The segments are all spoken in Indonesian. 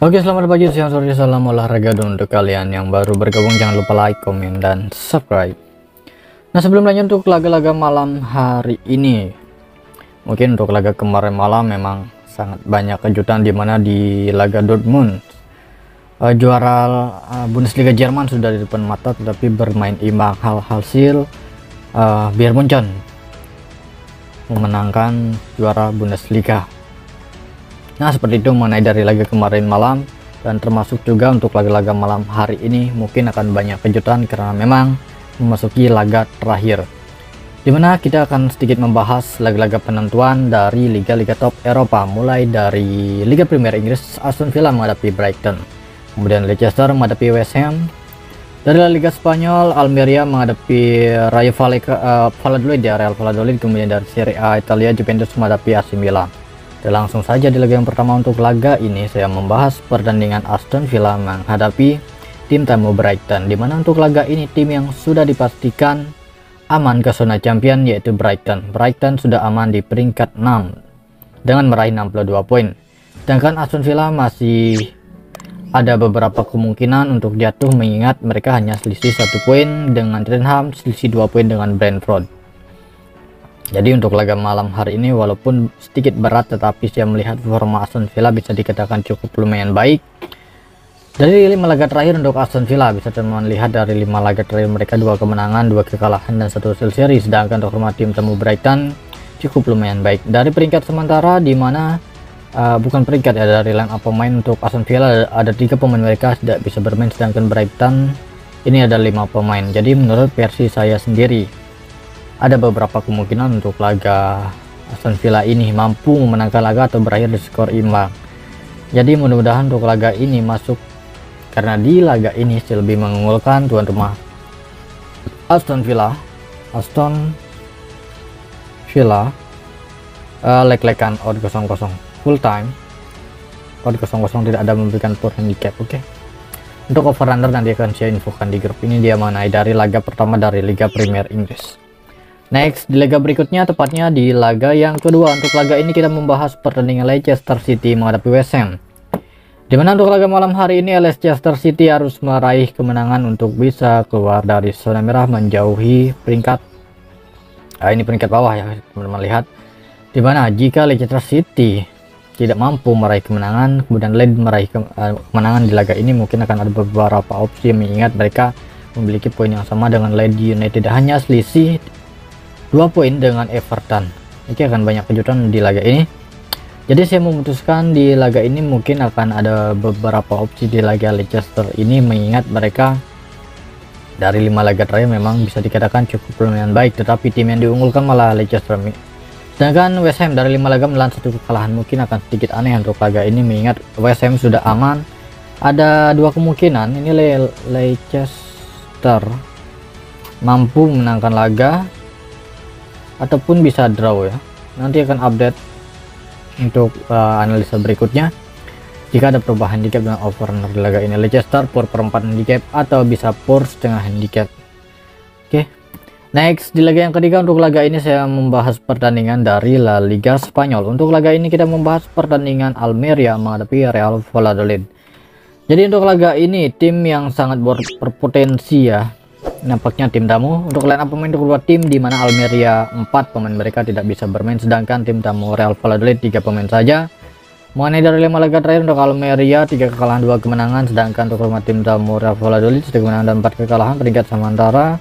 Oke, selamat pagi, siang, sore, salam olahraga. Dan untuk kalian yang baru bergabung, jangan lupa like, komen, dan subscribe. Nah, sebelum lanjut untuk laga-laga malam hari ini, mungkin untuk laga kemarin malam memang sangat banyak kejutan, dimana di laga Dortmund, juara Bundesliga Jerman sudah di depan mata, tetapi bermain imbang. Hasil Bayern Munchen memenangkan juara Bundesliga. Nah, seperti itu mengenai dari laga kemarin malam, dan termasuk juga untuk laga-laga malam hari ini mungkin akan banyak kejutan karena memang memasuki laga terakhir, dimana kita akan sedikit membahas laga-laga penentuan dari liga-liga top Eropa, mulai dari Liga Premier Inggris, Aston Villa menghadapi Brighton, kemudian Leicester menghadapi West Ham. Dari La Liga Spanyol, Almeria menghadapi Rayo Valladolid ya, Real Valladolid. Kemudian dari Serie A Italia, Juventus menghadapi AC Milan. Dan langsung saja di laga yang pertama untuk laga ini saya membahas pertandingan Aston Villa menghadapi tim tamu Brighton, dimana untuk laga ini tim yang sudah dipastikan aman ke zona champion yaitu Brighton. Brighton sudah aman di peringkat 6 dengan meraih 62 poin, sedangkan Aston Villa masih ada beberapa kemungkinan untuk jatuh, mengingat mereka hanya selisih 1 poin dengan Tottenham, selisih 2 poin dengan Brentford. Jadi untuk laga malam hari ini walaupun sedikit berat, tetapi saya melihat performa Aston Villa bisa dikatakan cukup lumayan baik. Dari 5 laga terakhir untuk Aston Villa, bisa teman-teman lihat dari 5 laga terakhir mereka 2 kemenangan, 2 kekalahan, dan 1 hasil seri. Sedangkan untuk tim tamu Brighton cukup lumayan baik. Dari peringkat sementara, dimana bukan peringkat ya, dari line up pemain untuk Aston Villa ada 3 pemain mereka tidak bisa bermain, sedangkan Brighton ini ada 5 pemain. Jadi menurut versi saya sendiri, ada beberapa kemungkinan untuk laga Aston Villa ini mampu memenangkan laga atau berakhir di skor imbang. Jadi mudah-mudahan untuk laga ini masuk, karena di laga ini saya lebih mengunggulkan tuan rumah Aston Villa. Leg-legan odd 0-0 full time, odd 0-0 tidak ada memberikan poor handicap. Oke. Untuk over under nanti akan saya infokan di grup ini, dia mengenai dari laga pertama dari Liga Premier Inggris. Next, di laga berikutnya, tepatnya di laga yang kedua. Untuk laga ini kita membahas pertandingan Leicester City menghadapi West Ham, dimana untuk laga malam hari ini Leicester City harus meraih kemenangan untuk bisa keluar dari zona merah, menjauhi peringkat ini peringkat bawah ya teman-teman lihat, dimana jika Leicester City tidak mampu meraih kemenangan, kemudian Leeds meraih kemenangan di laga ini, mungkin akan ada beberapa opsi, mengingat mereka memiliki poin yang sama dengan Leeds United, hanya selisih 2 poin dengan Everton. Oke, akan banyak kejutan di laga ini. Jadi saya memutuskan di laga ini mungkin akan ada beberapa opsi di laga Leicester ini, mengingat mereka dari 5 laga terakhir memang bisa dikatakan cukup lumayan baik, tetapi tim yang diunggulkan malah Leicester. Sedangkan West Ham dari 5 laga menelan 1 kekalahan, mungkin akan sedikit aneh untuk laga ini, mengingat West Ham sudah aman. Ada 2 kemungkinan ini Leicester mampu menangkan laga ataupun bisa draw ya. Nanti akan update untuk analisa berikutnya jika ada perubahan handicap dengan over under di laga ini. Leicester per 4 handicap atau bisa per setengah handicap. Oke. Next, di laga yang ketiga untuk laga ini saya membahas pertandingan dari La Liga Spanyol. Untuk laga ini kita membahas pertandingan Almeria menghadapi Real Valladolid. Jadi untuk laga ini tim yang sangat berpotensi ya, nampaknya tim tamu. Untuk line up pemain untuk kedua tim, di mana Almeria 4 pemain mereka tidak bisa bermain, sedangkan tim tamu Real Valladolid 3 pemain saja. Mengenai dari 5 laga terakhir untuk Almeria 3 kekalahan 2 kemenangan, sedangkan untuk tim tamu Real Valladolid 1 kemenangan dan 4 kekalahan. Peringkat sementara,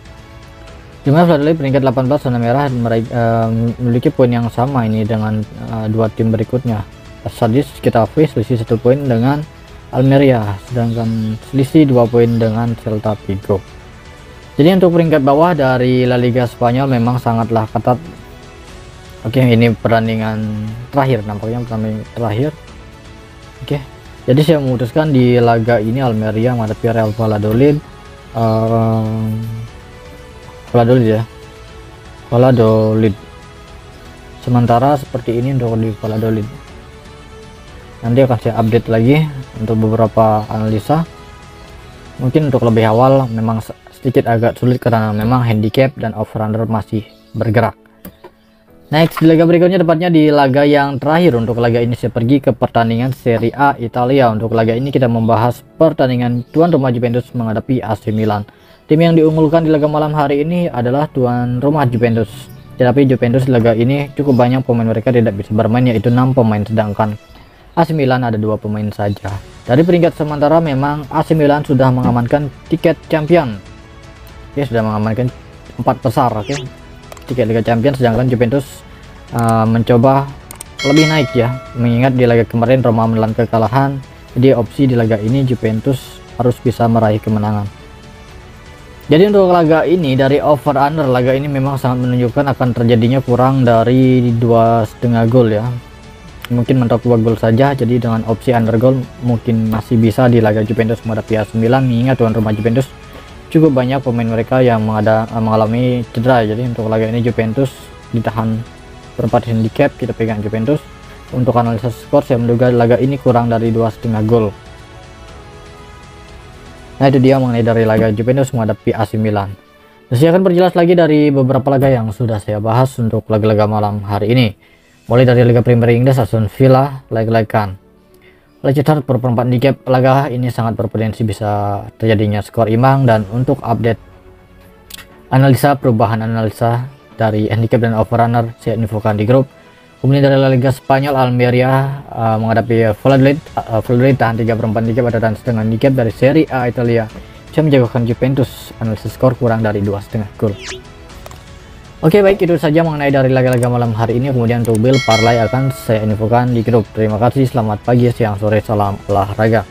di mana Valladolid peringkat 18 zona merah, memiliki poin yang sama ini dengan 2 tim berikutnya. Sadis Getafe selisih 1 poin dengan Almeria, sedangkan selisih 2 poin dengan Celta Vigo. Jadi untuk peringkat bawah dari La Liga Spanyol memang sangatlah ketat. Oke, ini pertandingan terakhir, nampaknya pertandingan terakhir. Oke, jadi saya memutuskan di laga ini Almeria menghadapi Real Valladolid. Valladolid. Sementara seperti ini untuk di Valladolid. Nanti akan saya update lagi untuk beberapa analisa. Mungkin untuk lebih awal memang sedikit agak sulit karena memang handicap dan over under masih bergerak. Next, di laga berikutnya tepatnya di laga yang terakhir. Untuk laga ini saya pergi ke pertandingan Serie A Italia. Untuk laga ini kita membahas pertandingan tuan rumah Juventus menghadapi AC Milan. Tim yang diunggulkan di laga malam hari ini adalah tuan rumah Juventus. Tetapi Juventus di laga ini cukup banyak pemain mereka tidak bisa bermain, yaitu 6 pemain, sedangkan AC Milan ada 2 pemain saja. Dari peringkat sementara memang AC Milan sudah mengamankan tiket champion. Dia sudah mengamankan 4 besar, tiket Liga Champions, sedangkan Juventus mencoba lebih naik ya, mengingat di laga kemarin Roma menelan kekalahan. Jadi opsi di laga ini Juventus harus bisa meraih kemenangan. Jadi untuk laga ini dari over under, laga ini memang sangat menunjukkan akan terjadinya kurang dari 2,5 gol ya, mungkin mentok 2 gol saja. Jadi dengan opsi under gol mungkin masih bisa di laga Juventus menghadapi AC Milan, mengingat tuan rumah Juventus cukup banyak pemain mereka yang mengalami cedera. Jadi untuk laga ini Juventus ditahan berempat handicap, kita pegang Juventus. Untuk analisa skor saya menduga laga ini kurang dari 2,5 gol. Nah itu dia mengenai dari laga Juventus menghadapi AC Milan. Saya akan perjelas lagi dari beberapa laga yang sudah saya bahas untuk laga-laga malam hari ini. Mulai dari Liga Premier Inggris, Aston Villa leg-legan Leicester per 4 handicap. Laga ini sangat berpotensi bisa terjadinya skor imbang. Dan untuk update analisa, perubahan analisa dari handicap dan overrunner saya infokan di grup. Kemudian dari La Liga Spanyol, Almeria menghadapi Valladolid tahan 3/4 handicap ada dan setengah handicap. Dari Serie A Italia bisa menjagokan Juventus, analisa skor kurang dari 2,5 gol. Oke, baik, itu saja mengenai dari laga-laga malam hari ini. Kemudian untuk build parlay akan saya infokan di grup. Terima kasih, selamat pagi, siang, sore, salam olahraga.